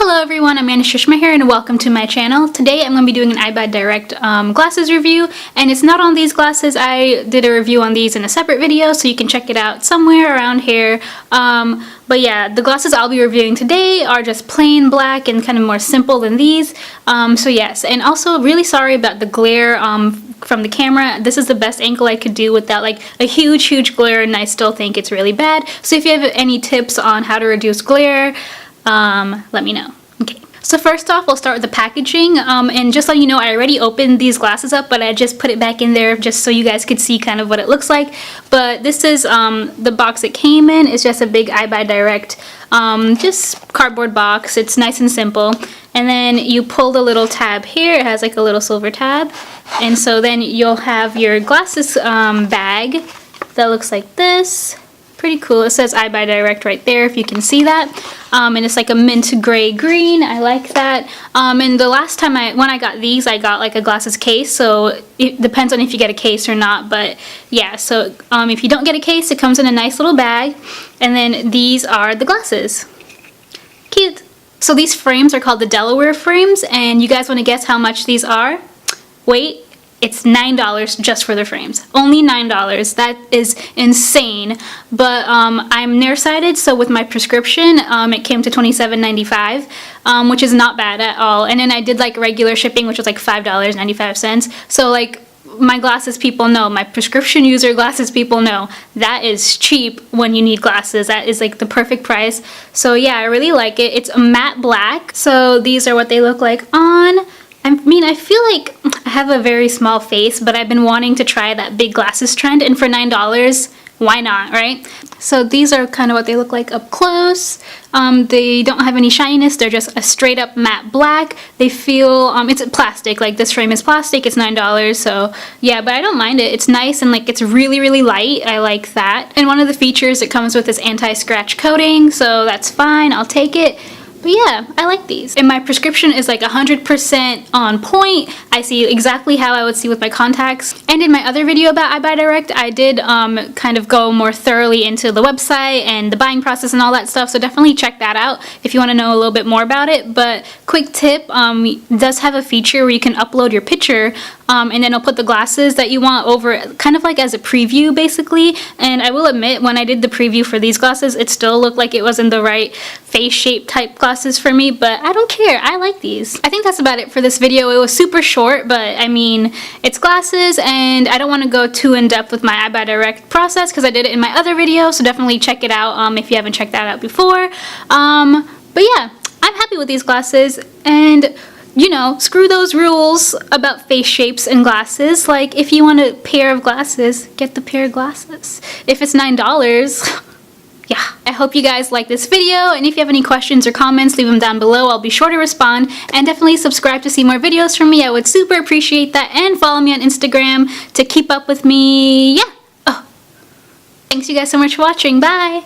Hello everyone, AmandaSushma here and welcome to my channel. Today I'm going to be doing an EyeBuyDirect glasses review, and it's not on these glasses. I did a review on these in a separate video, so you can check it out somewhere around here. But yeah, the glasses I'll be reviewing today are just plain black and kind of more simple than these. So yes, and also really sorry about the glare from the camera. This is the best angle I could do without like a huge glare, and I still think it's really bad. So if you have any tips on how to reduce glare, let me know. Okay, so first off, we'll start with the packaging, and just letting you know, I already opened these glasses up, but I just put it back in there just so you guys could see kind of what it looks like. But this is the box it came in. It's just a big EyeBuyDirect, just cardboard box. It's nice and simple. And then you pull the little tab here. It has like a little silver tab, and so then you'll have your glasses bag that looks like this. Pretty cool. It says EyeBuyDirect right there, if you can see that. And it's like a mint gray green. I like that. And the last time when I got these, I got like a glasses case, so it depends on if you get a case or not. But yeah, so if you don't get a case, it comes in a nice little bag. And then these are the glasses. Cute. So these frames are called the Delaware frames, and you guys want to guess how much these are? Wait. It's $9 just for the frames. Only $9. That is insane. But I'm nearsighted, so with my prescription, it came to $27.95, which is not bad at all. And then I did like regular shipping, which was like $5.95. So like my glasses people know, my prescription user glasses people know, that is cheap when you need glasses. That is like the perfect price. So yeah, I really like it. It's a matte black. So these are what they look like on. I mean, I feel like I have a very small face, but I've been wanting to try that big glasses trend, and for $9, why not, right? So these are kind of what they look like up close. They don't have any shininess. They're just a straight up matte black. They feel, it's plastic, like this frame is plastic. It's $9, so yeah, but I don't mind it. It's nice, and like it's really light. I like that. And one of the features it comes with is anti-scratch coating, so that's fine. I'll take it. But yeah, I like these. And my prescription is like 100% on point. I see exactly how I would see with my contacts. And in my other video about EyeBuyDirect, I did kind of go more thoroughly into the website and the buying process and all that stuff. So definitely check that out if you want to know a little bit more about it. But quick tip, it does have a feature where you can upload your picture, and then it'll put the glasses that you want over, kind of like as a preview basically. And I will admit, when I did the preview for these glasses, it still looked like it wasn't the right face shape type glasses for me, but I don't care. I like these. I think that's about it for this video. It was super short, but I mean, it's glasses, and I don't want to go too in depth with my EyeBuyDirect process because I did it in my other video, so definitely check it out if you haven't checked that out before. But yeah, I'm happy with these glasses, and you know, screw those rules about face shapes and glasses. Like, if you want a pair of glasses, get the pair of glasses. If it's $9, yeah. I hope you guys like this video, and if you have any questions or comments, leave them down below. I'll be sure to respond, and definitely subscribe to see more videos from me. I would super appreciate that, and follow me on Instagram to keep up with me. Yeah. Oh, thanks you guys so much for watching. Bye.